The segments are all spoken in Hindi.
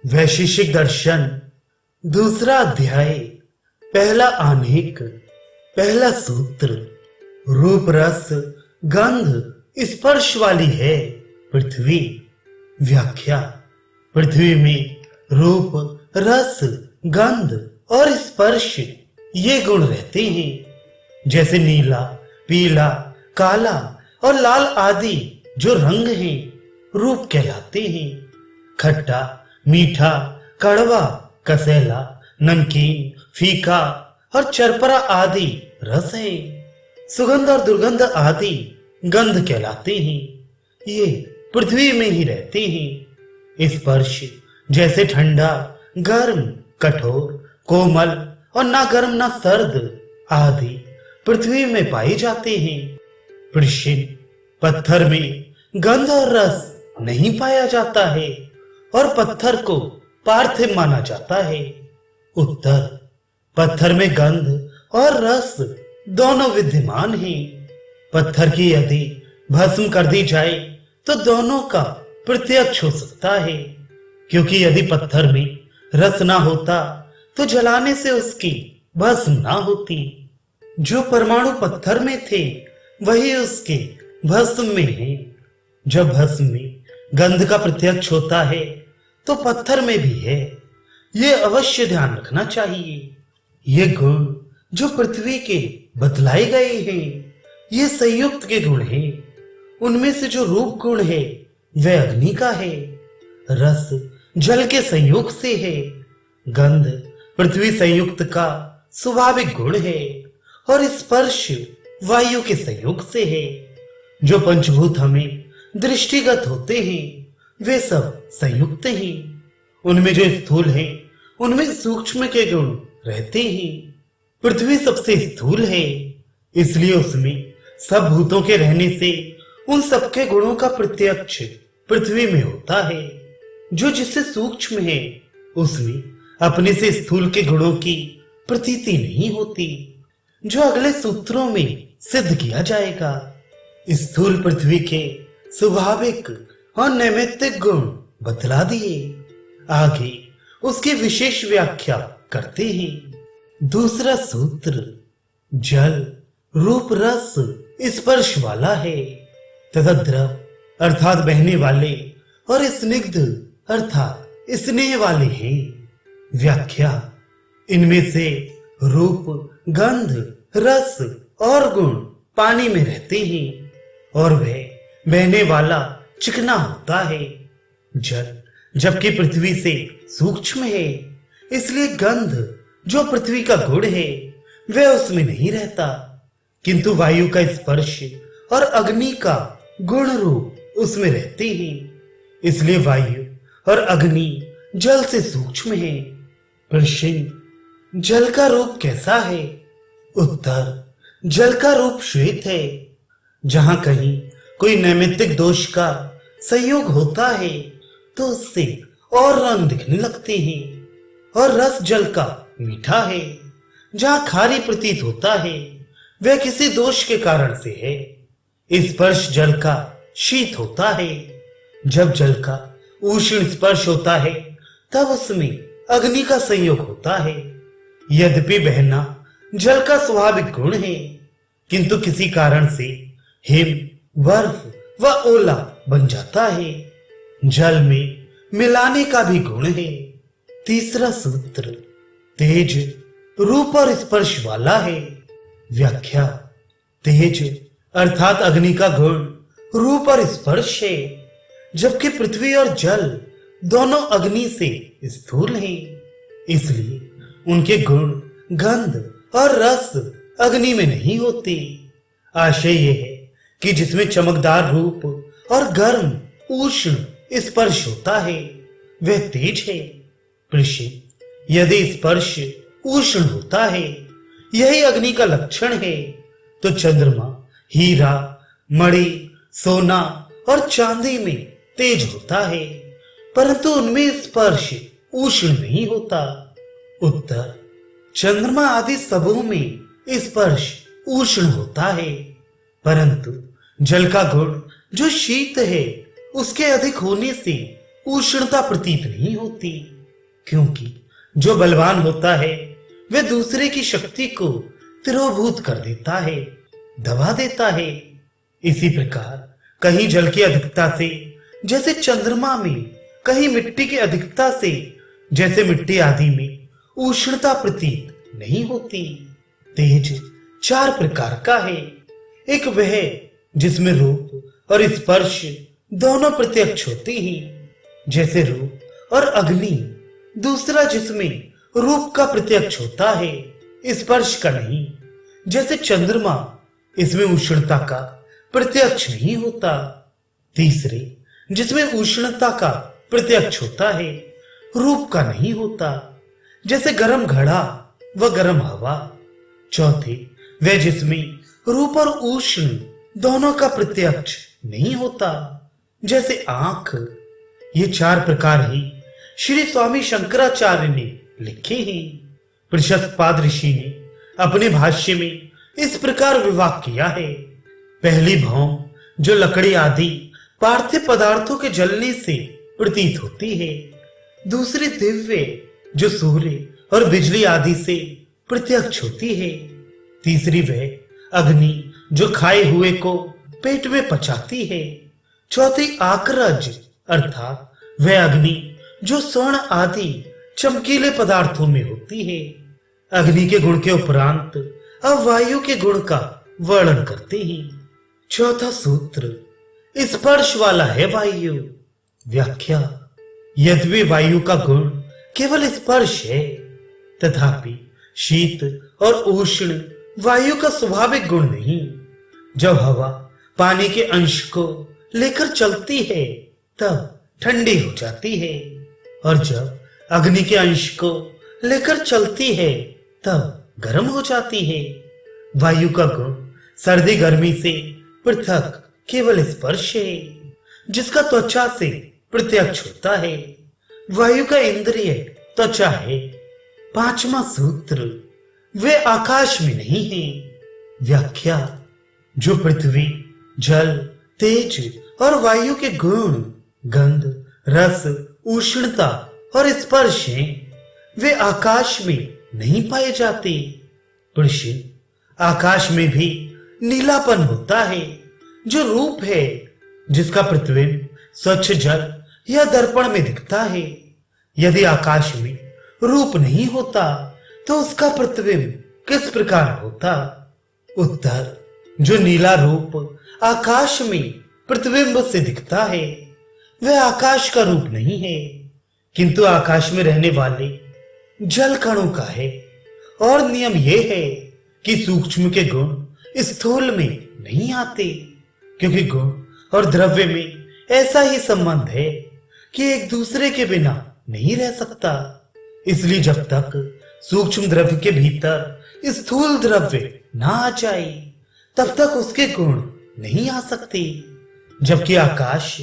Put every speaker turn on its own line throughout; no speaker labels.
वैशेषिक दर्शन दूसरा अध्याय। पहला आनेक। पहला सूत्र। रूप रस गंध स्पर्श वाली है पृथ्वी। व्याख्या। पृथ्वी में रूप रस गंध और स्पर्श ये गुण रहते हैं। जैसे नीला, पीला, काला और लाल आदि जो रंग हैं रूप कहलाते हैं। खट्टा, मीठा, कड़वा, कसैला, नमकीन, फीका और चरपरा आदि रस है। सुगंध और दुर्गंध आदि गंध कहलाते हैं। ये पृथ्वी में ही रहते हैं। स्पर्श जैसे ठंडा, गर्म, कठोर, कोमल और ना गर्म ना सर्द आदि पृथ्वी में पाए जाते हैं। पृष्ठ पत्थर में गंध और रस नहीं पाया जाता है और पत्थर को पार्थिव माना जाता है। उत्तर पत्थर में गंध और रस दोनों विद्यमान हैं। पत्थर की यदि भस्म कर दी जाए तो दोनों का प्रत्यक्ष हो सकता है, क्योंकि यदि पत्थर में रस ना होता तो जलाने से उसकी भस्म ना होती। जो परमाणु पत्थर में थे वही उसके भस्म में है। जब भस्म में गंध का प्रत्यक्ष होता है तो पत्थर में भी है। ये अवश्य ध्यान रखना चाहिए। ये गुण जो पृथ्वी के बतलाए गए हैं ये संयुक्त के गुण हैं। उनमें से जो रूप गुण है वह अग्नि का है। रस जल के संयोग से है। गंध पृथ्वी संयुक्त का स्वाभाविक गुण है और स्पर्श वायु के संयोग से है। जो पंचभूत हमें दृष्टिगत होते हैं वे सब संयुक्त हैं। उनमें जो स्थूल है उनमें सूक्ष्म के गुण रहते हैं। पृथ्वी सबसे स्थूल है, इसलिए उसमें सब भूतों के रहने से उन सबके गुणों का प्रत्यक्ष पृथ्वी में होता है। जो जिससे सूक्ष्म है उसमें अपने से स्थूल के गुणों की प्रतीति नहीं होती, जो अगले सूत्रों में सिद्ध किया जाएगा। स्थूल पृथ्वी के स्वाभाविक और नैमित्तिक गुण बतला दिए। आगे उसकी विशेष व्याख्या करते हैं। दूसरा सूत्र। जल रूप रस स्पर्श वाला है तथा द्रव अर्थात बहने वाले और स्निग्ध अर्थात स्नेह वाले हैं। व्याख्या। इनमें से रूप, गंध, रस और गुण पानी में रहते हैं और वह बहने वाला चिकना होता है। जल जबकि पृथ्वी से सूक्ष्म है, इसलिए गंध जो पृथ्वी का गुण है वह उसमें नहीं रहता, किंतु वायु का स्पर्श और अग्नि का गुण रूप उसमें रहते हैं। इसलिए वायु और अग्नि जल से सूक्ष्म है। प्रश्न। जल का रूप कैसा है? उत्तर। जल का रूप श्वेत है। जहां कहीं कोई नैमित्तिक दोष का संयोग होता है तो उससे और रंग दिखने लगते हैं। और रस जल का मीठा है। जहां खारी प्रतीत होता है वह किसी दोष के कारण से है। स्पर्श जल का शीत होता है। जब जल का उष्ण स्पर्श होता है तब उसमें अग्नि का संयोग होता है। यद्यपि बहना जल का स्वाभाविक गुण है, किंतु किसी कारण से हिम, बर्फ व ओला बन जाता है। जल में मिलाने का भी गुण है। तीसरा सूत्र। तेज रूप और स्पर्श वाला है। व्याख्या। तेज अर्थात अग्नि का गुण रूप और स्पर्श है, जबकि पृथ्वी और जल दोनों अग्नि से स्थूल हैं। इसलिए उनके गुण, गंध और रस अग्नि में नहीं होते। आशय यह है कि जिसमें चमकदार रूप और गर्म उष्ण स्पर्श होता है वह तेज है। प्रश्न। यदि स्पर्श उष्ण होता है, यही अग्नि का लक्षण है, तो चंद्रमा, हीरा, मणि, सोना और चांदी में तेज होता है, परंतु उनमें स्पर्श उष्ण नहीं होता। उत्तर। चंद्रमा आदि सबों में स्पर्श उष्ण होता है, परंतु जल का गुण जो शीत है उसके अधिक होने से उष्णता प्रतीत नहीं होती, क्योंकि जो बलवान होता है वह दूसरे की शक्ति को तिरोभूत कर देता है, दबा देता है। इसी प्रकार कहीं जल की अधिकता से जैसे चंद्रमा में, कहीं मिट्टी की अधिकता से जैसे मिट्टी आदि में उष्णता प्रतीत नहीं होती। तेज 4 प्रकार का है। एक वह जिसमें रूप और स्पर्श दोनों प्रत्यक्ष होते हैं, जैसे रूप और अग्नि। दूसरा जिसमें रूप का प्रत्यक्ष होता है, स्पर्श का नहीं, जैसे चंद्रमा। इसमें उष्णता का प्रत्यक्ष नहीं होता। तीसरे जिसमें उष्णता का प्रत्यक्ष होता है, रूप का नहीं होता, जैसे गर्म घड़ा व गर्म हवा। चौथे वह जिसमें रूप और उष्ण दोनों का प्रत्यक्ष नहीं होता, जैसे आंख। ये 4 प्रकार ही श्री स्वामी शंकराचार्य ने लिखे हैं। प्रशस्तपाद ऋषि ने अपने भाष्य में इस प्रकार विभाग किया है। पहली भौम जो लकड़ी आदि पार्थिव पदार्थों के जलने से प्रतीत होती है। दूसरी दिव्य जो सूर्य और बिजली आदि से प्रत्यक्ष होती है। तीसरी वह अग्नि जो खाए हुए को पेट में पचाती है। चौथी आकरज अर्थात वह अग्नि जो स्वर्ण आदि चमकीले पदार्थों में होती है। अग्नि के गुण के उपरांत अब वायु के गुण का वर्णन करते हैं। चौथा सूत्र स्पर्श वाला है वायु। व्याख्या, यद्यपि वायु का गुण केवल स्पर्श है, तथापि शीत और उष्ण वायु का स्वाभाविक गुण नहीं। जब हवा पानी के अंश को लेकर चलती है तब ठंडी हो जाती है, और जब अग्नि के अंश को लेकर चलती है तब गर्म हो जाती है। वायु का गुण सर्दी गर्मी से पृथक केवल स्पर्श है, जिसका त्वचा से प्रत्यक्ष होता है। वायु का इंद्रिय त्वचा है। 5वां सूत्र, वे आकाश में नहीं है। व्याख्या, जो पृथ्वी, जल, तेज और वायु के गुण, गंध, रस, उष्णता और स्पर्श हैं, वे आकाश में नहीं पाए जाते। प्रश्न, आकाश में भी नीलापन होता है, जो रूप है, जिसका प्रतिबिंब स्वच्छ जल या दर्पण में दिखता है। यदि आकाश में रूप नहीं होता तो उसका प्रतिबिंब किस प्रकार होता? उत्तर, जो नीला रूप आकाश में प्रतिबिंब से दिखता है वह आकाश का रूप नहीं है, किंतु आकाश में रहने वाले जल कणों का है। और नियम यह है कि सूक्ष्म के गुण स्थूल में नहीं आते, क्योंकि गुण और द्रव्य में ऐसा ही संबंध है कि एक दूसरे के बिना नहीं रह सकता। इसलिए जब तक सूक्ष्म द्रव्य के भीतर स्थूल द्रव्य ना आ जाए तब तक उसके गुण नहीं आ सकते। जबकि आकाश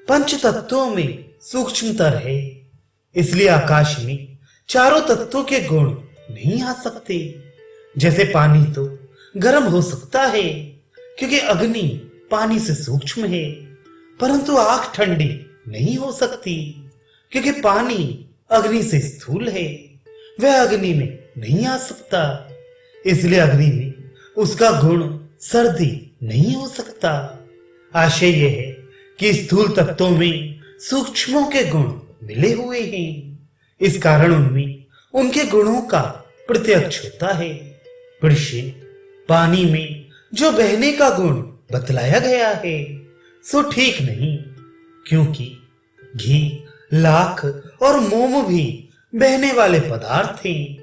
पंच तत्वों में सूक्ष्मतर है, इसलिए आकाश में चारों तत्वों के गुण नहीं आ सकते। जैसे पानी तो गर्म हो सकता है क्योंकि अग्नि पानी से सूक्ष्म है, परंतु आग ठंडी नहीं हो सकती क्योंकि पानी अग्नि से स्थूल है, वह अग्नि में नहीं आ सकता। इसलिए अग्नि में उसका गुण सर्दी नहीं हो सकता। आशय यह है कि स्थूल तत्वों में सूक्ष्मों के गुण मिले हुए हैं, इस कारण उनमें उनके गुणों का प्रत्यक्ष होता है। प्रश्न, पानी में जो बहने का गुण बतलाया गया है सो ठीक नहीं, क्योंकि घी, लाख और मोम भी बहने वाले पदार्थ हैं।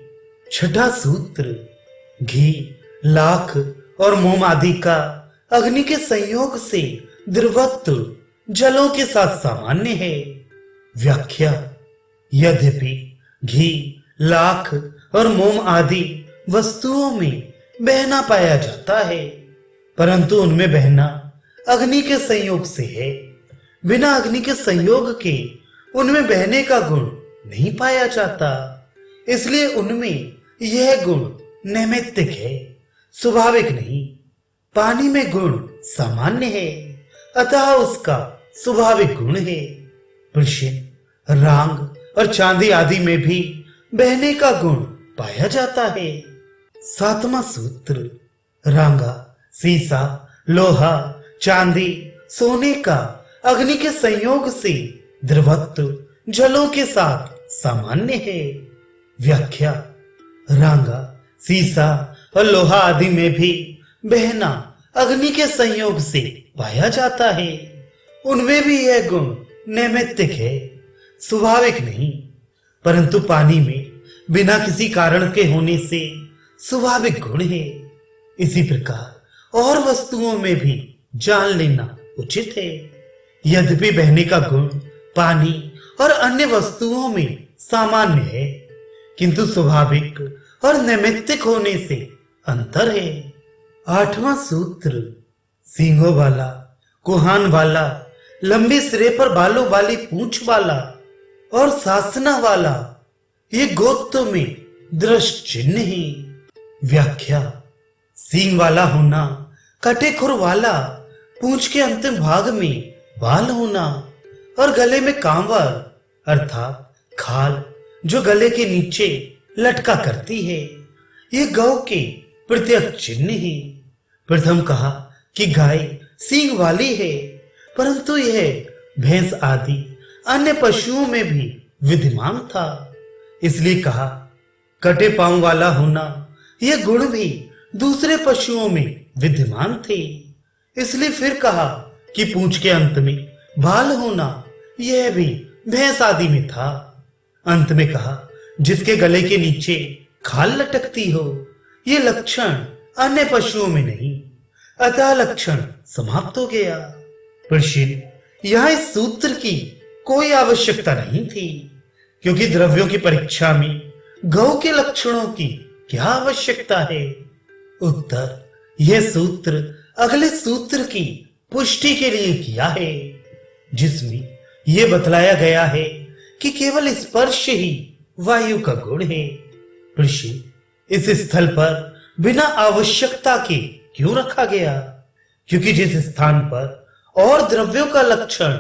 6वां सूत्र, घी, लाख और मोम आदि का अग्नि के संयोग से द्रवत्व जलों के साथ सामान्य है। व्याख्या, यद्यपि घी, लाख और मोम आदि वस्तुओं में बहना पाया जाता है, परंतु उनमें बहना अग्नि के संयोग से है। बिना अग्नि के संयोग के उनमें बहने का गुण नहीं पाया जाता, इसलिए उनमें यह गुण नैमित्तिक है, स्वाभाविक नहीं। पानी में गुण सामान्य है, अतः उसका स्वाभाविक गुण है। प्रश्न, रांग और चांदी आदि में भी बहने का गुण पाया जाता है। सातवां सूत्र, रांगा, सीसा, लोहा, चांदी, सोने का अग्नि के संयोग से द्रवत्व जलों के साथ सामान्य है। व्याख्या, रांगा, सीसा और लोहा आदि में भी बहना अग्नि के संयोग से पाया जाता है। उनमें भी यह गुण नैमित्तिक है, स्वाभाविक नहीं, परंतु पानी में बिना किसी कारण के होने से स्वाभाविक गुण है। इसी प्रकार और वस्तुओं में भी जान लेना उचित है। यद्यपि बहने का गुण पानी और अन्य वस्तुओं में सामान्य है, किंतु स्वाभाविक और नैमित्तिक होने से अंतर है। आठवां सूत्र, सींगों वाला, कुहान वाला, लंबे सिरे पर बालों वाली पूंछ वाला और सासना वाला, ये गोत्रों में दृष्ट चिन्ह है। व्याख्या, सींग वाला होना, कटे खुर वाला, पूंछ के अंतिम भाग में बाल होना और गले में कांवर अर्थात खाल जो गले के नीचे लटका करती है, ये गौ के प्रत्यक्ष चिन्ह है। प्रथम कहा कि गाय सींग वाली है, परंतु यह भैंस आदि अन्य पशुओं में भी विद्यमान था, इसलिए कहा कटे पांव वाला होना, यह गुण भी दूसरे पशुओं में विद्यमान थे, इसलिए फिर कहा कि पूंछ के अंत में बाल होना, यह भी भैंस आदि में था। अंत में कहा जिसके गले के नीचे खाल लटकती हो, ये लक्षण अन्य पशुओं में नहीं, अतः लक्षण समाप्त हो गया। प्रश्न, यहां इस सूत्र की कोई आवश्यकता नहीं थी, क्योंकि द्रव्यों की परीक्षा में गौ के लक्षणों की क्या आवश्यकता है? उत्तर, यह सूत्र अगले सूत्र की पुष्टि के लिए किया है, जिसमें यह बतलाया गया है कि केवल स्पर्श ही वायु का गुण है। ऋषि, इस स्थल पर बिना आवश्यकता के क्यों रखा गया? क्योंकि जिस स्थान पर और द्रव्यों का लक्षण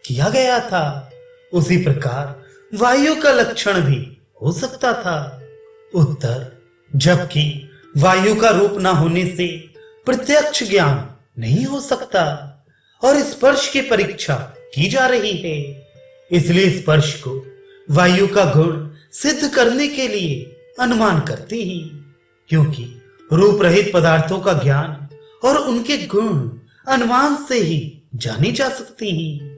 किया गया था, उसी प्रकार वायु का लक्षण भी हो सकता था। उत्तर, जबकि वायु का रूप न होने से प्रत्यक्ष ज्ञान नहीं हो सकता और स्पर्श की परीक्षा की जा रही है, इसलिए स्पर्श को वायु का गुण सिद्ध करने के लिए अनुमान करते हैं, क्योंकि रूप रहित पदार्थों का ज्ञान और उनके गुण अनुमान से ही जाने जा सकते हैं।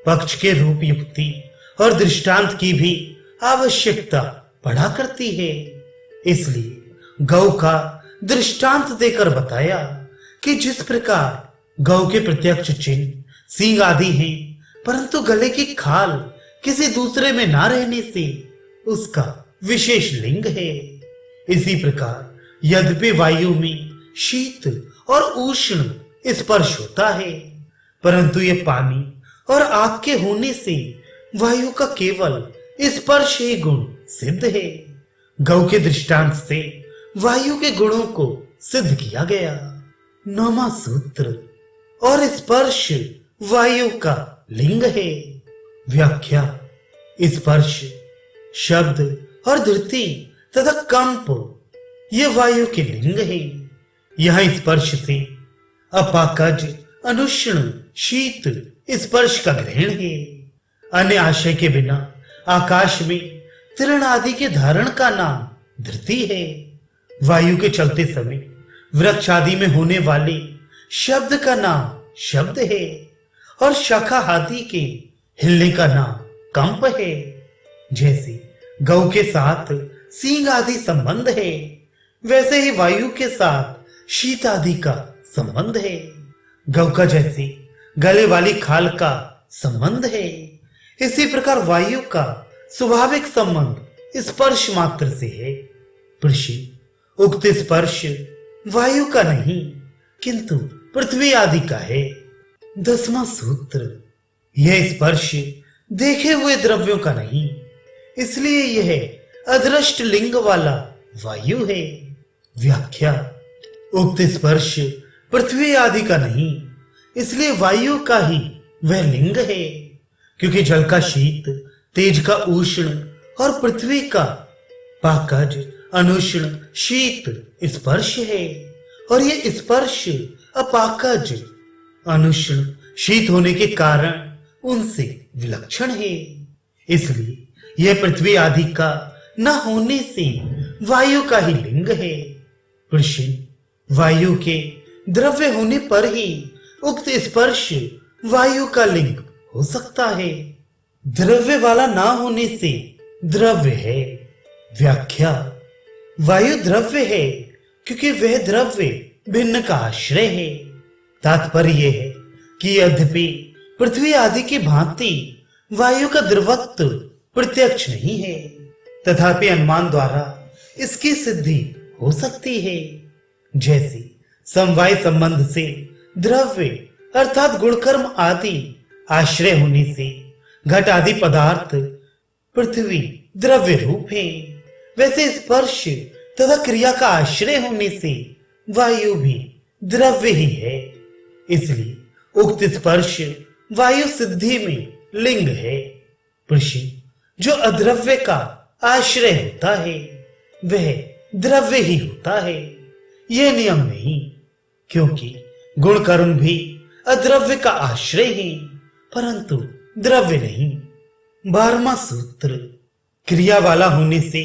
पक्ष के रूप युक्ति और दृष्टांत की भी आवश्यकता पड़ा करती है, इसलिए गौ का दृष्टांत देकर बताया कि जिस प्रकार गौ के प्रत्यक्ष चिन्ह सींग आदि हैं, परंतु गले की खाल किसी दूसरे में ना रहने से उसका विशेष लिंग है, इसी प्रकार यद्यपि वायु में शीत और उष्ण स्पर्श होता है, परंतु ये पानी और आग के होने से वायु का केवल स्पर्श ही गुण सिद्ध है। गौ के दृष्टांत से वायु के गुणों को सिद्ध किया गया। नौवां सूत्र, और स्पर्श वायु का लिंग है। व्याख्या, स्पर्श शब्द और धृति तथा कंप ये वायु के लिंग है। यह स्पर्श से अपाकज, अनुष्ण, शीत स्पर्श का ग्रहण है। अन्य आशय के बिना आकाश में तृण आदि के धारण का नाम धृति है। वायु के चलते समय वृक्ष आदि में होने वाले शब्द का नाम शब्द है और शाखा आदि के हिलने का नाम कंप है। जैसे गौ के साथ सींग आदि संबंध है, वैसे ही वायु के साथ शीत आदि का संबंध है। गौ का जैसे गले वाली खाल का संबंध है, इसी प्रकार वायु का स्वाभाविक संबंध स्पर्श मात्र से है। ऋषि, उक्त स्पर्श वायु का नहीं किंतु पृथ्वी आदि का है। 10वां सूत्र, यह स्पर्श देखे हुए द्रव्यों का नहीं, इसलिए यह अदृष्ट लिंग वाला वायु है। व्याख्या, उक्त स्पर्श पृथ्वी आदि का नहीं, इसलिए वायु का ही वह लिंग है, क्योंकि जल का शीत तेज का उष्ण और पृथ्वी का पाकज अनुष्ण शीत स्पर्श है, और ये स्पर्श अपाकज अनुष्ण शीत होने के कारण उनसे विलक्षण है। इसलिए यह पृथ्वी आदि का न होने से वायु का ही लिंग है। प्रश्न, वायु के द्रव्य होने पर ही उक्त स्पर्श वायु का लिंग हो सकता है, द्रव्य वाला ना होने से द्रव्य है। व्याख्या, वायु द्रव्य है क्योंकि वह द्रव्य भिन्न का आश्रय है। तात्पर्य यह है कि यद्यपि पृथ्वी आदि की भांति वायु का द्रवत्व प्रत्यक्ष नहीं है, तथापि अनुमान द्वारा इसकी सिद्धि हो सकती है। जैसे समवाय संबंध से द्रव्य अर्थात गुणकर्म आदि आश्रय होने से घट आदि पदार्थ पृथ्वी द्रव्य रूप है, वैसे स्पर्श तथा क्रिया का आश्रय होने से वायु भी द्रव्य ही है। इसलिए उक्त स्पर्श वायु सिद्धि में लिंग है। प्रश्न, जो अद्रव्य का आश्रय होता है वह द्रव्य ही होता है, यह नियम नहीं, क्योंकि गुण कर्म भी अद्रव्य का आश्रय है परंतु द्रव्य नहीं। 12वां सूत्र, क्रिया वाला होने से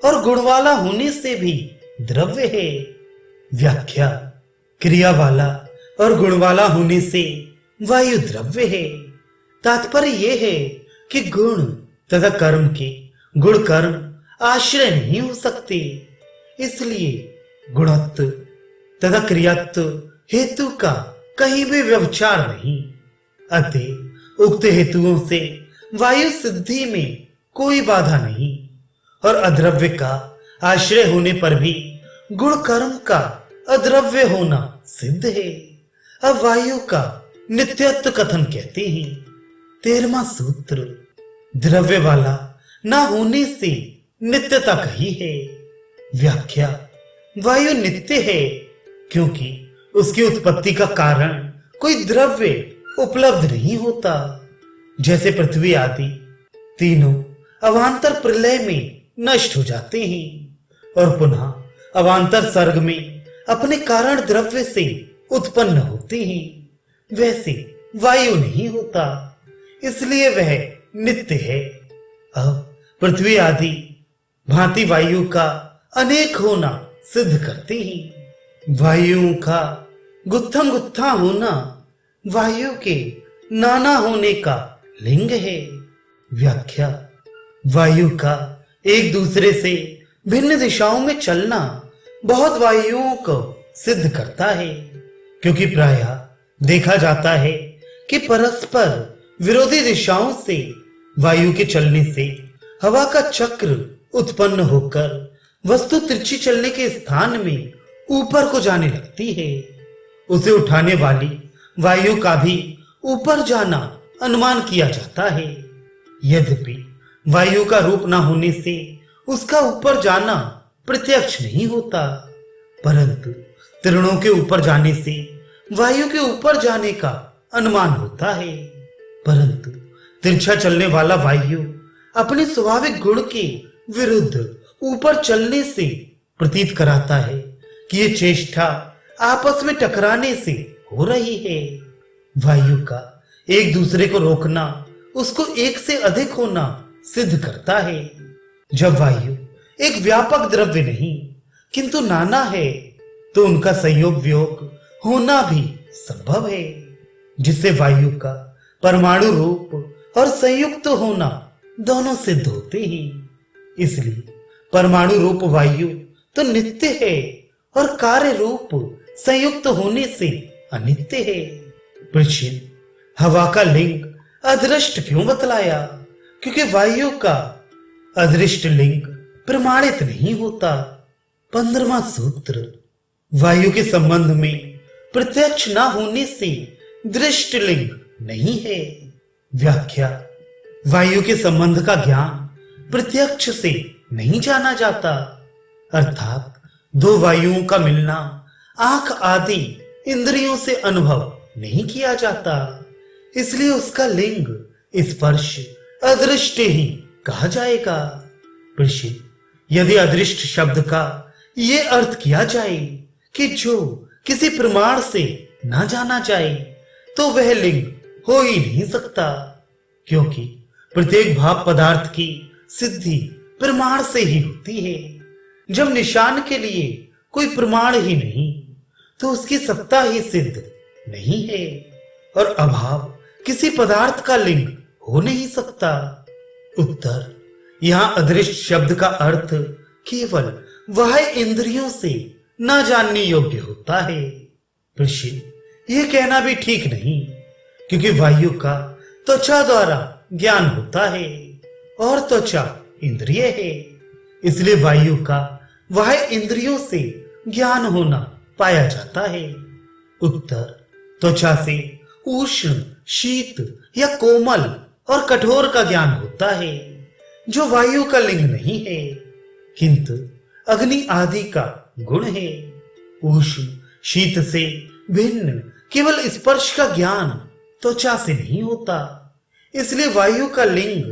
और गुण वाला होने से भी द्रव्य है। व्याख्या, क्रिया वाला और गुण वाला होने से वायु द्रव्य है। तात्पर्य यह है कि गुण तथा कर्म के गुण कर्म आश्रय नहीं हो सकते, इसलिए गुणत्व तथा क्रियात्व हेतु का कहीं भी व्यवचार नहीं। अतः उक्त हेतुओं से वायु सिद्धि में कोई बाधा नहीं, और अद्रव्य का आश्रय होने पर भी गुण कर्म का अद्रव्य होना सिद्ध है। अब वायु का नित्यत्व कथन कहते हैं। 13वां सूत्र, द्रव्य वाला ना होने से नित्यता कही है। व्याख्या, वायु नित्य है क्योंकि उसकी उत्पत्ति का कारण कोई द्रव्य उपलब्ध नहीं होता। जैसे पृथ्वी आदि तीनों अवांतर प्रलय में नष्ट हो जाते हैं और पुनः अवांतर सर्ग में अपने कारण द्रव्य से उत्पन्न होते हैं, वैसे वायु नहीं होता, इसलिए वह नित्य है। अब पृथ्वी आदि भांति वायु का अनेक होना सिद्ध करते हैं। वायुओं का गुत्थम गुत्था होना वायु के नाना होने का लिंग है। व्याख्या, वायु का एक दूसरे से भिन्न दिशाओं में चलना बहुत वायुओं को सिद्ध करता है, क्योंकि प्रायः देखा जाता है कि परस्पर विरोधी दिशाओं से वायु के चलने से हवा का चक्र उत्पन्न होकर वस्तु तिरछी चलने के स्थान में ऊपर को जाने लगती है। उसे उठाने वाली वायु का भी ऊपर जाना अनुमान किया जाता है। यद्यपि वायु का रूप न होने से उसका ऊपर जाना प्रत्यक्ष नहीं होता, परंतु तृणों के ऊपर जाने से वायु के ऊपर जाने का अनुमान होता है। परंतु तिरछा चलने वाला वायु अपने स्वाभाविक गुण के विरुद्ध ऊपर चलने से प्रतीत कराता है कि ये चेष्टा आपस में टकराने से हो रही है। वायु का एक दूसरे को रोकना उसको एक से अधिक होना सिद्ध करता है। जब वायु एक व्यापक द्रव्य नहीं किंतु नाना है तो उनका संयोग वियोग होना भी संभव है, जिससे वायु का परमाणु रूप और संयुक्त होना दोनों सिद्ध होते हैं। इसलिए परमाणु रूप वायु तो नित्य है और कार्य रूप संयुक्त होने से अनित्य है। प्रश्न, हवा का लिंग अदृष्ट क्यों बतलाया? क्योंकि वायु का अदृष्ट लिंग प्रमाणित नहीं होता। 15वां सूत्र, वायु के संबंध में प्रत्यक्ष न होने से दृष्ट लिंग नहीं है। व्याख्या, वायु के संबंध का ज्ञान प्रत्यक्ष से नहीं जाना जाता, अर्थात दो वायुओं का मिलना आंख आदि इंद्रियों से अनुभव नहीं किया जाता, इसलिए उसका लिंग स्पर्श अदृष्ट ही कहा जाएगा। ऋषि, यदि अदृष्ट शब्द का ये अर्थ किया जाए कि जो किसी प्रमाण से ना जाना जाए, तो वह लिंग हो ही नहीं सकता, क्योंकि प्रत्येक भाव पदार्थ की सिद्धि प्रमाण से ही होती है। जब निशान के लिए कोई प्रमाण ही नहीं, तो उसकी सत्ता ही सिद्ध नहीं है, और अभाव किसी पदार्थ का लिंग हो नहीं सकता। उत्तर, यहां अदृष्ट शब्द का अर्थ केवल वह इंद्रियों से न जानने योग्य होता है। ऋषि, यह कहना भी ठीक नहीं, क्योंकि वायु का त्वचा द्वारा ज्ञान होता है और त्वचा इंद्रिय है, इसलिए वायु का वह इंद्रियों से ज्ञान होना पाया जाता है। उत्तर, त्वचा से उष्ण, शीत या कोमल और कठोर का ज्ञान होता है, जो वायु का लिंग नहीं है, किंतु अग्नि आदि का गुण है। उष्ण, शीत से भिन्न केवल स्पर्श का ज्ञान त्वचा से नहीं होता, इसलिए वायु का लिंग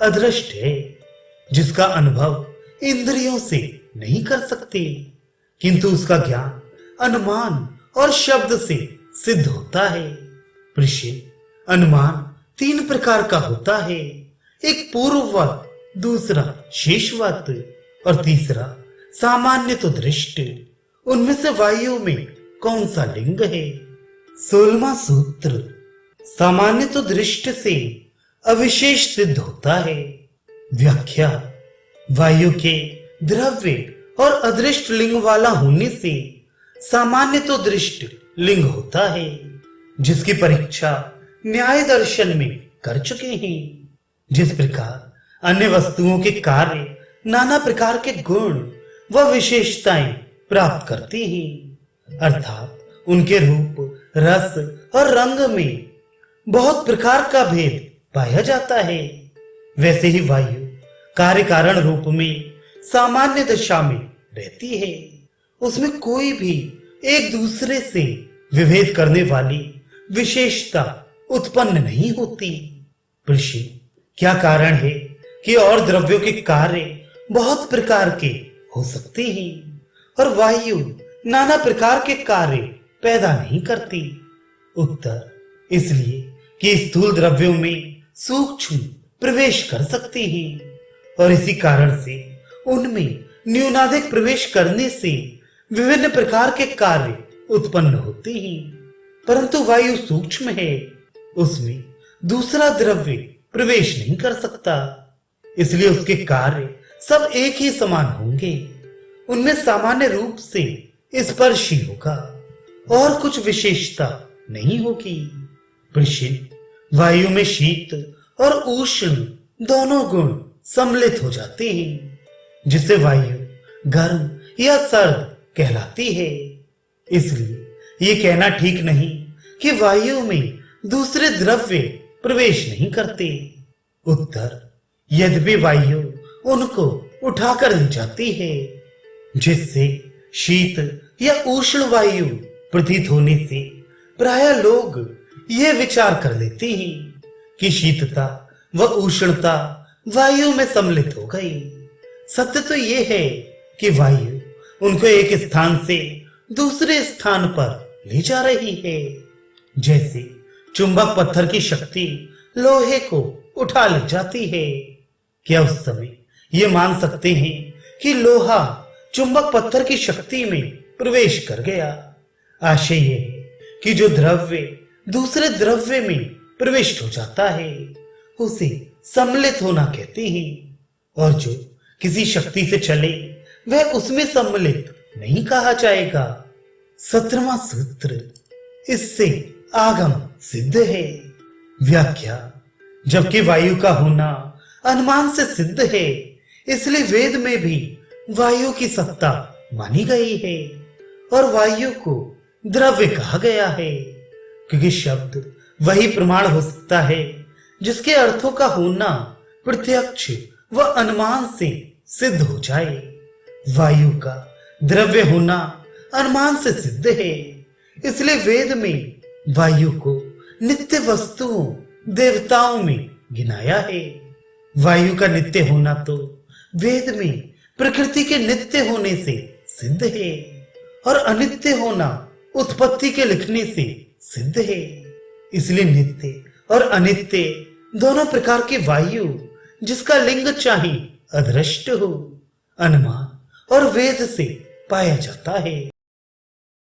अदृष्ट है, जिसका अनुभव इंद्रियों से नहीं कर सकते, किंतु उसका ज्ञान अनुमान और शब्द से सिद्ध होता है। ऋषि, अनुमान 3 प्रकार का होता है, एक पूर्ववत, दूसरा शेषवत और तीसरा सामान्य तो दृष्ट। उनमें से वायु में कौन सा लिंग है? 16वां सूत्र, सामान्य तो दृष्ट से अविशेष सिद्ध होता है। व्याख्या, वायु के द्रव्य और अदृष्ट लिंग वाला होने से सामान्य तो दृष्ट लिंग होता है, जिसकी परीक्षा न्याय दर्शन में कर चुके हैं। जिस प्रकार अन्य वस्तुओं के कार्य नाना प्रकार के गुण व विशेषताएं प्राप्त करते हैं, अर्थात उनके रूप, रस और रंग में बहुत प्रकार का भेद पाया जाता है, वैसे ही वायु कार्य कारण रूप में सामान्य दशा में रहती है। उसमें कोई भी एक दूसरे से विभेद करने वाली विशेषता उत्पन्न नहीं होती। ऋषि, क्या कारण है कि और द्रव्यों के कार्य बहुत प्रकार के हो सकते हैं और वायु नाना प्रकार के कार्य पैदा नहीं करती? उत्तर, इसलिए कि स्थूल द्रव्यों में सूक्ष्म प्रवेश कर सकते हैं और इसी कारण से उनमें न्यूनाधिक प्रवेश करने से विभिन्न प्रकार के कार्य उत्पन्न होते हैं। परंतु वायु सूक्ष्म है, उसमें दूसरा द्रव्य प्रवेश नहीं कर सकता, इसलिए उसके कार्य सब एक ही समान होंगे। उनमें सामान्य रूप से स्पर्श ही होगा और कुछ विशेषता नहीं होगी। वृषिण, वायु में शीत और उष्ण दोनों गुण सम्मिलित हो जाते हैं, जिससे वायु गर्म या सर्द कहलाती है। इसलिए ये कहना ठीक नहीं कि वायु में दूसरे द्रव्य प्रवेश नहीं करते। उत्तर, यद्यपि वायु उनको उठाकर ले जाती है, जिससे शीत या उष्ण वायु प्रतीत होने से प्राय लोग ये विचार कर लेते हैं कि शीतता व उष्णता वायु में सम्मिलित हो गई। सत्य तो ये है कि वायु उनको एक स्थान से दूसरे स्थान पर ले जा रही है, जैसे चुंबक पत्थर की शक्ति लोहे को उठा ले जाती है। क्या उस समय ये मान सकते हैं कि लोहा चुंबक पत्थर की शक्ति में प्रवेश कर गया? आशय ये है कि जो द्रव्य दूसरे द्रव्य में प्रविष्ट हो जाता है उसे सम्मिलित होना कहते हैं, और जो किसी शक्ति से चले वह उसमें सम्मिलित नहीं कहा जाएगा। 17वां सूत्र, इससे आगम सिद्ध है। व्याख्या, जबकि वायु का होना अनुमान से सिद्ध है, इसलिए वेद में भी वायु की सत्ता मानी गई है और वायु को द्रव्य कहा गया है, क्योंकि शब्द वही प्रमाण हो सकता है जिसके अर्थों का होना प्रत्यक्ष व अनुमान से सिद्ध हो जाए। वायु का द्रव्य होना अनुमान से सिद्ध है, इसलिए वेद में वायु को नित्य वस्तुओं देवताओं में गिनाया है। वायु का नित्य होना तो वेद में प्रकृति के नित्य होने से सिद्ध है, और अनित्य होना उत्पत्ति के लिखने से सिद्ध है। इसलिए नित्य और अनित्य दोनों प्रकार के वायु, जिसका लिंग चाहे अदृष्ट हो, अनुमान और वेद से पाया जाता है।